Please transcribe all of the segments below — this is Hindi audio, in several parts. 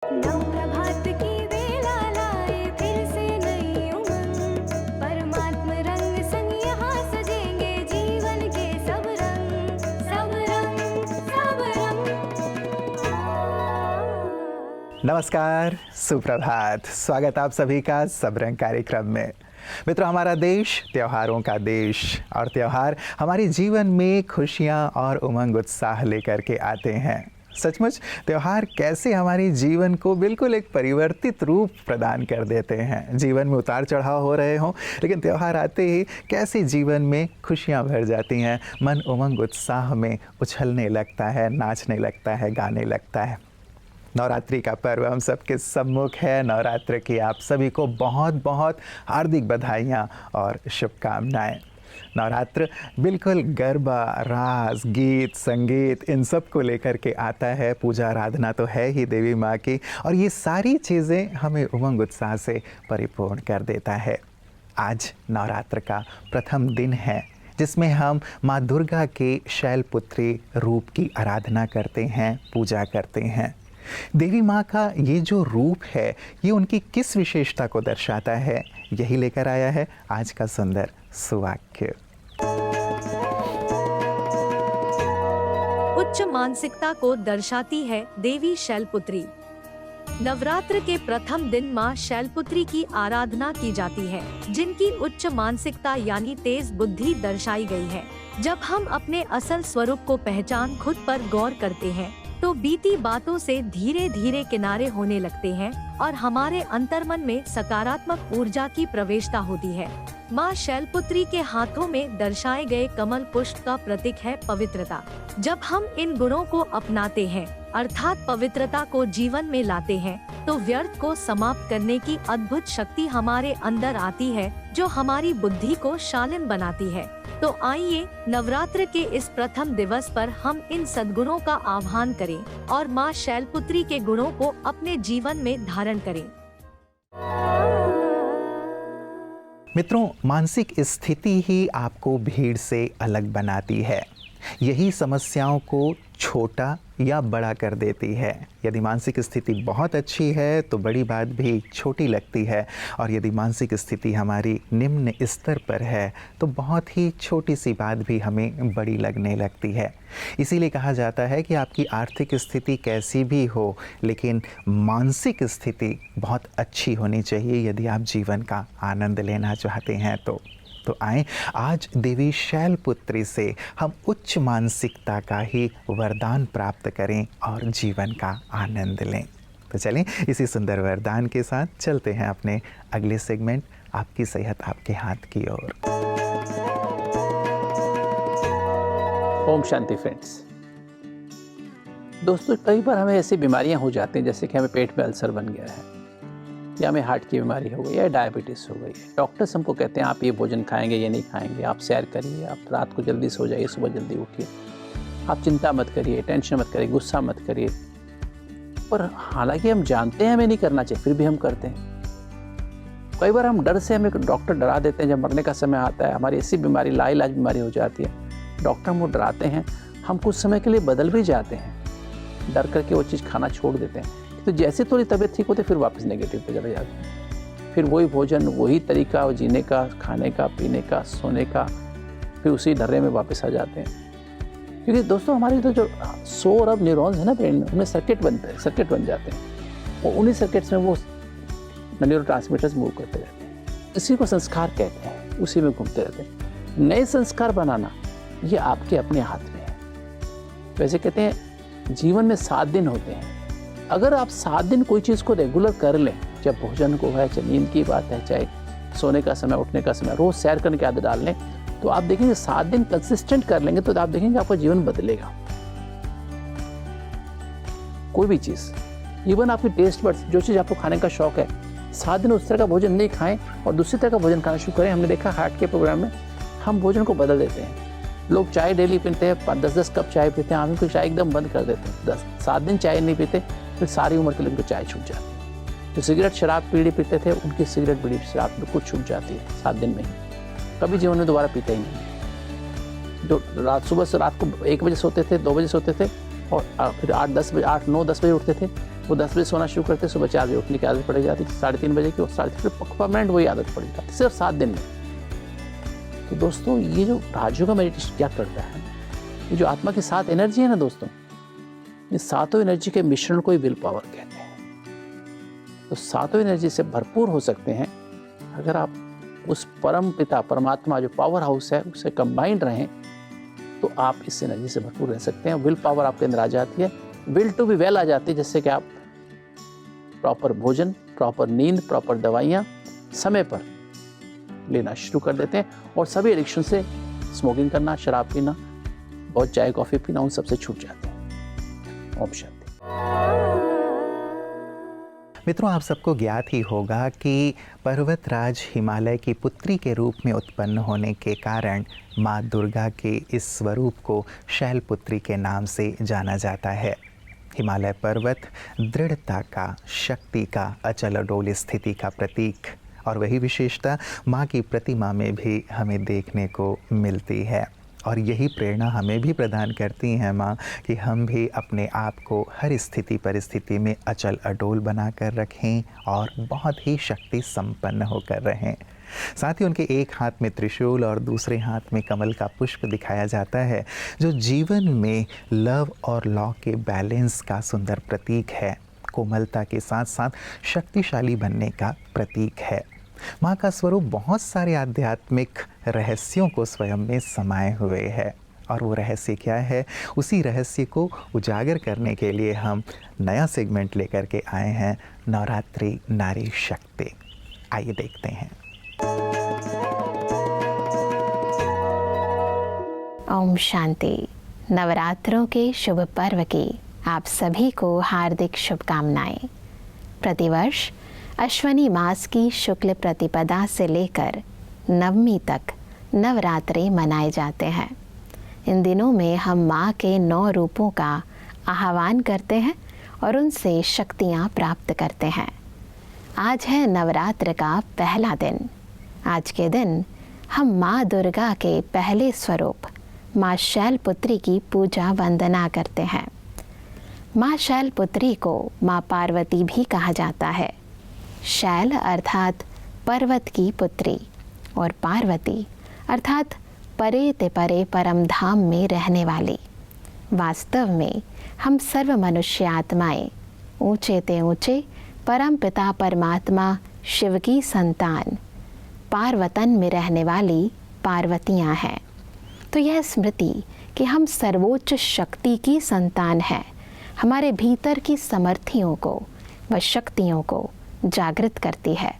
नव प्रभात की बेला लाए फिर से नई उमंग, परमात्म रंग संग यहाँ सजेंगे जीवन के सब रंग, सब रंग, सब रंग। नमस्कार, सुप्रभात। स्वागत आप सभी का सब रंग कार्यक्रम में। मित्रों, हमारा देश त्योहारों का देश और त्योहार हमारे जीवन में खुशियां और उमंग उत्साह लेकर के आते हैं। सचमुच त्योहार कैसे हमारे जीवन को बिल्कुल एक परिवर्तित रूप प्रदान कर देते हैं। जीवन में उतार चढ़ाव हो रहे हों, लेकिन त्योहार आते ही कैसे जीवन में खुशियां भर जाती हैं। मन उमंग उत्साह में उछलने लगता है, नाचने लगता है, गाने लगता है। नवरात्रि का पर्व हम सबके सम्मुख है। नवरात्र की आप सभी को बहुत बहुत हार्दिक बधाइयाँ और शुभकामनाएं। नवरात्र बिल्कुल गरबा, रास, गीत, संगीत इन सब को लेकर के आता है। पूजा आराधना तो है ही देवी माँ की, और ये सारी चीज़ें हमें उमंग उत्साह से परिपूर्ण कर देता है। आज नवरात्र का प्रथम दिन है, जिसमें हम माँ दुर्गा के शैलपुत्री रूप की आराधना करते हैं, पूजा करते हैं। देवी माँ का ये जो रूप है, ये उनकी किस विशेषता को दर्शाता है, यही लेकर आया है आज का सुंदर सुवाक्य। उच्च मानसिकता को दर्शाती है देवी शैलपुत्री। नवरात्र के प्रथम दिन माँ शैलपुत्री की आराधना की जाती है, जिनकी उच्च मानसिकता यानी तेज बुद्धि दर्शाई गई है। जब हम अपने असल स्वरूप को पहचान खुद पर गौर करते हैं, तो बीती बातों से धीरे धीरे किनारे होने लगते हैं और हमारे अंतर्मन में सकारात्मक ऊर्जा की प्रवेशता होती है। माँ शैलपुत्री के हाथों में दर्शाए गए कमल पुष्प का प्रतीक है पवित्रता। जब हम इन गुणों को अपनाते हैं, अर्थात पवित्रता को जीवन में लाते हैं, तो व्यर्थ को समाप्त करने की अद्भुत शक्ति हमारे अंदर आती है, जो हमारी बुद्धि को शालीन बनाती है। तो आइए नवरात्र के इस प्रथम दिवस पर हम इन सद्गुणों का आह्वान करें और माँ शैलपुत्री के गुणों को अपने जीवन में धारण करें। मित्रों, मानसिक स्थिति ही आपको भीड़ से अलग बनाती है। यही समस्याओं को छोटा या बड़ा कर देती है। यदि मानसिक स्थिति बहुत अच्छी है तो बड़ी बात भी छोटी लगती है, और यदि मानसिक स्थिति हमारी निम्न स्तर पर है तो बहुत ही छोटी सी बात भी हमें बड़ी लगने लगती है। इसीलिए कहा जाता है कि आपकी आर्थिक स्थिति कैसी भी हो, लेकिन मानसिक स्थिति बहुत अच्छी होनी चाहिए यदि आप जीवन का आनंद लेना चाहते हैं तो आएं आज देवी शैलपुत्री से हम उच्च मानसिकता का ही वरदान प्राप्त करें और जीवन का आनंद लें। तो चलें इसी सुंदर वरदान के साथ चलते हैं अपने अगले सेगमेंट, आपकी सेहत आपके हाथ की ओर। ओम शांति फ्रेंड्स। दोस्तों, कई बार हमें ऐसी बीमारियां हो जाती हैं, जैसे कि हमें पेट में अल्सर बन गया है, या हमें हार्ट की बीमारी हो गई, या डायबिटीज़ हो गई। डॉक्टर्स हमको कहते हैं आप ये भोजन खाएंगे, ये नहीं खाएंगे, आप सैर करिए, आप रात को जल्दी सो जाइए, सुबह जल्दी उठिए, आप चिंता मत करिए, टेंशन मत करिए, गुस्सा मत करिए। पर हालांकि हम जानते हैं हमें नहीं करना चाहिए, फिर भी हम करते हैं। कई बार हम डर से हमें डॉक्टर डरा देते हैं। जब मरने का समय आता है, हमारी ऐसी बीमारी लाइलाज बीमारी हो जाती है, डॉक्टर हमको डराते हैं, हम कुछ समय के लिए बदल भी जाते हैं, डर करके वो चीज़ खाना छोड़ देते हैं। तो जैसे थोड़ी तबीयत ठीक होती है, फिर वापस नेगेटिव पे चले जाते हैं। फिर वही भोजन, वही तरीका जीने का, खाने का, पीने का, सोने का, फिर उसी ढर्रे में वापस आ जाते हैं। क्योंकि दोस्तों, हमारी तो जो 100 अरब न्यूरॉन्स है ना ब्रेन में, उनमें सर्किट बन जाते हैं। वो उन्हीं सर्किट्स में वो न्यूरोट्रांसमीटर्स मूव करते रहते हैं। इसी को संस्कार कहते हैं, उसी में घूमते रहते हैं। नए संस्कार बनाना ये आपके अपने हाथ में है। वैसे कहते हैं जीवन में 7 दिन होते हैं। अगर आप 7 दिन कोई चीज़ को रेगुलर कर लें, चाहे भोजन को है, चाहे नींद की बात है, चाहे सोने का समय, उठने का समय, रोज़ सैर करने की आदत डाल लें, तो आप देखेंगे 7 दिन कंसिस्टेंट कर लेंगे तो आप देखेंगे आपका जीवन बदलेगा। कोई भी चीज़, इवन आपकी टेस्ट बड्स, जो चीज़ आपको खाने का शौक है, 7 दिन उस तरह का भोजन नहीं खाएं और दूसरी तरह का भोजन खाना शुरू करें। हमने देखा हार्ट के प्रोग्राम में हम भोजन को बदल देते हैं। लोग चाय डेली पीते हैं, 10-10 कप चाय पीते हैं, हम इनको चाय एकदम बंद कर देते हैं। 7 दिन चाय नहीं पीते, फिर सारी उम्र के लिए उनको चाय छूट जाती है। जो सिगरेट शराब बीड़ी पीते थे, उनकी सिगरेट बीड़ी शराब बिल्कुल छूट जाती है 7 दिन में ही, कभी जीवन में दोबारा पीते ही नहीं। जो सुबह से रात को 1 बजे सोते थे, 2 बजे सोते थे और फिर 8-9-10 बजे उठते थे, वो 10 बजे सोना शुरू करते, सुबह 4 बजे उठने की आदत पड़ जाती, 3:30 बजे की, और 3:30 परमानेंट वही आदत पड़ जाती, सिर्फ 7 दिन में। तो दोस्तों ये जो राजयोगा मेडिटेशन क्या करता है, ये जो आत्मा की 7 एनर्जी है ना दोस्तों, ये 7 एनर्जी के मिश्रण को ही विल पावर कहते हैं। तो 7 एनर्जी से भरपूर हो सकते हैं अगर आप उस परम पिता परमात्मा जो पावर हाउस है उससे कंबाइंड रहें, तो आप इस एनर्जी से भरपूर रह सकते हैं। विल पावर आपके अंदर आ जाती है, विल टू बी वेल आ जाती है, जिससे कि आप प्रॉपर भोजन, प्रॉपर नींद, प्रॉपर दवाइयाँ समय पर लेना शुरू कर देते हैं, और सभी एडिक्शन से, स्मोकिंग करना, शराब पीना, बहुत चाय कॉफ़ी पीना, उन सबसे छूट जाते हैं। ओम शांति। मित्रों, आप सबको ज्ञात ही होगा कि पर्वतराज हिमालय की पुत्री के रूप में उत्पन्न होने के कारण माँ दुर्गा के इस स्वरूप को शैलपुत्री के नाम से जाना जाता है। हिमालय पर्वत दृढ़ता का, शक्ति का, अचल अडोल स्थिति का प्रतीक, और वही विशेषता माँ की प्रतिमा में भी हमें देखने को मिलती है। और यही प्रेरणा हमें भी प्रदान करती हैं माँ कि हम भी अपने आप को हर स्थिति परिस्थिति में अचल अडोल बना कर रखें और बहुत ही शक्ति संपन्न होकर रहें। साथ ही उनके एक हाथ में त्रिशूल और दूसरे हाथ में कमल का पुष्प दिखाया जाता है, जो जीवन में लव और लॉ के बैलेंस का सुंदर प्रतीक है, कोमलता के साथ साथ शक्तिशाली बनने का प्रतीक है। माँ का स्वरूप बहुत सारे आध्यात्मिक रहस्यों को स्वयं में समाये हुए है, और वो रहस्य क्या है, उसी रहस्य को उजागर करने के लिए हम नया सेगमेंट लेकर के आए हैं, नवरात्रि नारी शक्ति। आइए देखते हैं। ओम शांति। नवरात्रों के शुभ पर्व की आप सभी को हार्दिक शुभकामनाएं। प्रतिवर्ष अश्वनी मास की शुक्ल प्रतिपदा से लेकर नवमी तक नवरात्रे मनाए जाते हैं। इन दिनों में हम माँ के 9 रूपों का आह्वान करते हैं और उनसे शक्तियाँ प्राप्त करते हैं। आज है नवरात्र का पहला दिन। आज के दिन हम माँ दुर्गा के पहले स्वरूप माँ शैलपुत्री की पूजा वंदना करते हैं। माँ शैलपुत्री को माँ पार्वती भी कहा जाता है। शैल अर्थात पर्वत की पुत्री, और पार्वती अर्थात परे ते परे परम धाम में रहने वाली। वास्तव में हम सर्व मनुष्य आत्माएं ऊंचे ते ऊंचे परम पिता परमात्मा शिव की संतान, पार्वतन में रहने वाली पार्वतियां हैं। तो यह स्मृति कि हम सर्वोच्च शक्ति की संतान हैं, हमारे भीतर की समर्थियों को व शक्तियों को जागृत करती है,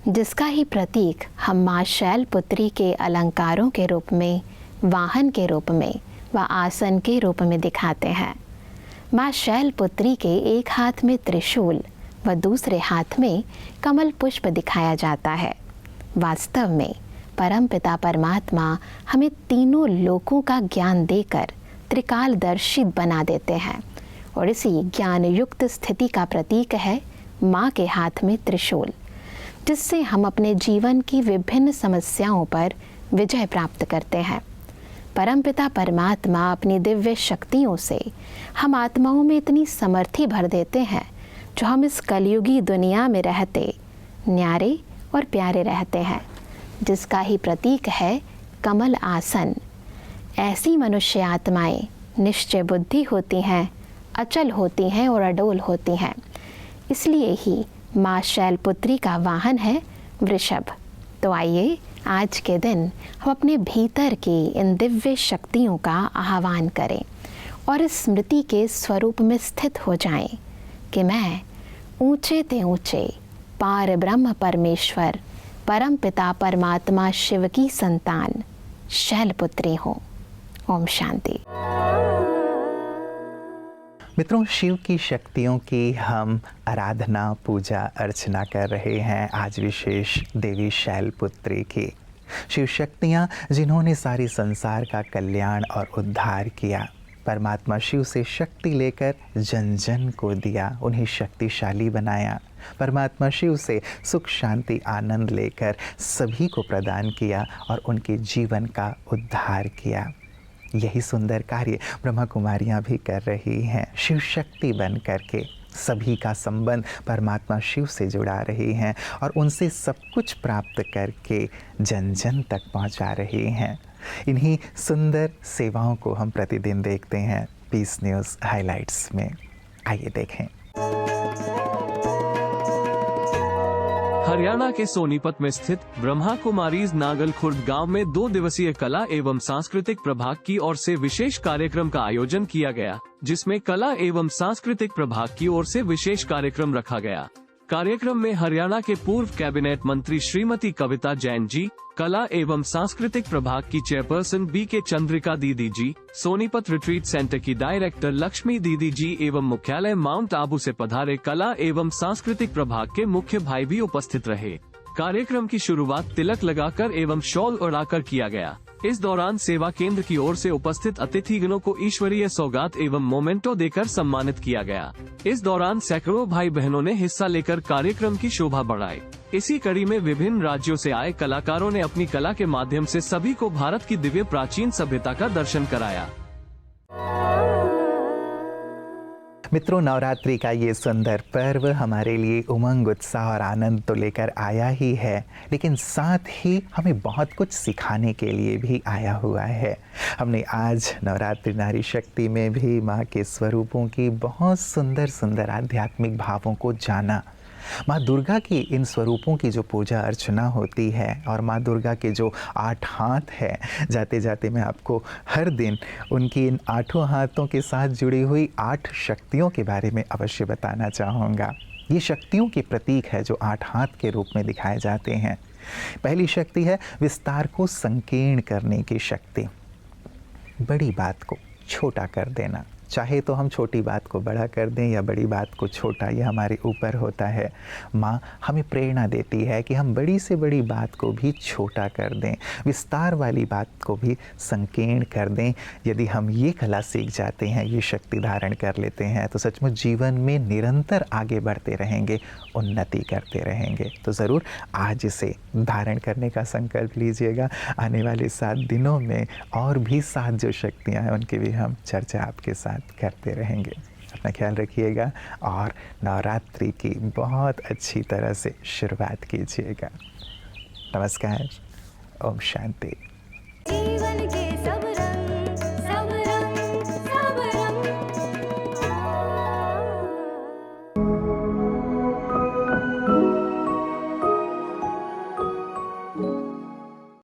जिसका ही प्रतीक हम माँ शैलपुत्री के अलंकारों के रूप में, वाहन के रूप में व आसन के रूप में दिखाते हैं। माँ शैलपुत्री के एक हाथ में त्रिशूल व दूसरे हाथ में कमल पुष्प दिखाया जाता है। वास्तव में परमपिता परमात्मा हमें तीनों लोकों का ज्ञान देकर त्रिकालदर्शी बना देते हैं, और इसी ज्ञान युक्त स्थिति का प्रतीक है माँ के हाथ में त्रिशूल, जिससे हम अपने जीवन की विभिन्न समस्याओं पर विजय प्राप्त करते हैं। परमपिता परमात्मा अपनी दिव्य शक्तियों से हम आत्माओं में इतनी समर्थी भर देते हैं, जो हम इस कलयुगी दुनिया में रहते न्यारे और प्यारे रहते हैं, जिसका ही प्रतीक है कमल आसन। ऐसी मनुष्य आत्माएं निश्चय बुद्धि होती हैं, अचल होती हैं और अडोल होती हैं। इसलिए ही माँ शैलपुत्री का वाहन है वृषभ। तो आइए आज के दिन हम अपने भीतर की इन दिव्य शक्तियों का आह्वान करें और इस स्मृति के स्वरूप में स्थित हो जाएं कि मैं ऊंचे ते ऊंचे पार ब्रह्म परमेश्वर परम पिता परमात्मा शिव की संतान शैलपुत्री हूँ। ओम शांति। मित्रों, शिव की शक्तियों की हम आराधना, पूजा, अर्चना कर रहे हैं आज विशेष देवी शैलपुत्री की। शिव शक्तियाँ जिन्होंने सारे संसार का कल्याण और उद्धार किया, परमात्मा शिव से शक्ति लेकर जन जन को दिया, उन्हें शक्तिशाली बनाया। परमात्मा शिव से सुख शांति आनंद लेकर सभी को प्रदान किया और उनके जीवन का उद्धार किया। यही सुंदर कार्य ब्रह्मा कुमारियाँ भी कर रही हैं, शिव शक्ति बन करके सभी का संबंध परमात्मा शिव से जुड़ा रही हैं और उनसे सब कुछ प्राप्त करके जन जन तक पहुंचा रही हैं। इन्हीं सुंदर सेवाओं को हम प्रतिदिन देखते हैं पीस न्यूज़ हाइलाइट्स में। आइए देखें। हरियाणा के सोनीपत में स्थित ब्रह्मा कुमारीज नागल खुर्द गांव में 2 दिवसीय कला एवं सांस्कृतिक प्रभाग की ओर से विशेष कार्यक्रम का आयोजन किया गया, जिसमें कला एवं सांस्कृतिक प्रभाग की ओर से विशेष कार्यक्रम रखा गया। कार्यक्रम में हरियाणा के पूर्व कैबिनेट मंत्री श्रीमती कविता जैन जी, कला एवं सांस्कृतिक प्रभाग की चेयरपर्सन BK चंद्रिका दीदी जी, सोनीपत रिट्रीट सेंटर की डायरेक्टर लक्ष्मी दीदी जी एवं मुख्यालय माउंट आबू से पधारे कला एवं सांस्कृतिक प्रभाग के मुख्य भाई भी उपस्थित रहे। कार्यक्रम की शुरुआत तिलक लगाकर एवं शॉल उड़ाकर किया गया। इस दौरान सेवा केंद्र की ओर से उपस्थित अतिथिगणों को ईश्वरीय सौगात एवं मोमेंटो देकर सम्मानित किया गया। इस दौरान सैकड़ों भाई बहनों ने हिस्सा लेकर कार्यक्रम की शोभा बढ़ाई। इसी कड़ी में विभिन्न राज्यों से आए कलाकारों ने अपनी कला के माध्यम से सभी को भारत की दिव्य प्राचीन सभ्यता का दर्शन कराया। मित्रों, नवरात्रि का ये सुंदर पर्व हमारे लिए उमंग, उत्साह और आनंद तो लेकर आया ही है, लेकिन साथ ही हमें बहुत कुछ सिखाने के लिए भी आया हुआ है। हमने आज नवरात्रि नारी शक्ति में भी माँ के स्वरूपों की बहुत सुंदर सुंदर आध्यात्मिक भावों को जाना। माँ दुर्गा की इन स्वरूपों की जो पूजा अर्चना होती है और माँ दुर्गा के जो 8 हाथ है, जाते जाते मैं आपको हर दिन उनकी इन 8 हाथों के साथ जुड़ी हुई 8 शक्तियों के बारे में अवश्य बताना चाहूँगा। ये शक्तियों के प्रतीक है जो 8 हाथ के रूप में दिखाए जाते हैं। पहली शक्ति है विस्तार को संकीर्ण करने की शक्ति, बड़ी बात को छोटा कर देना। चाहे तो हम छोटी बात को बड़ा कर दें या बड़ी बात को छोटा, ये हमारे ऊपर होता है। माँ हमें प्रेरणा देती है कि हम बड़ी से बड़ी बात को भी छोटा कर दें, विस्तार वाली बात को भी संकीर्ण कर दें। यदि हम ये कला सीख जाते हैं, ये शक्ति धारण कर लेते हैं, तो सचमुच जीवन में निरंतर आगे बढ़ते रहेंगे, उन्नति करते रहेंगे। तो ज़रूर आज इसे धारण करने का संकल्प लीजिएगा। आने वाले 7 दिनों में और भी 7 जो शक्तियाँ हैं उनकी भी हम चर्चा आपके साथ करते रहेंगे। अपना ख्याल रखिएगा और नवरात्रि की बहुत अच्छी तरह से शुरुआत कीजिएगा। नमस्कार, ओम शांति।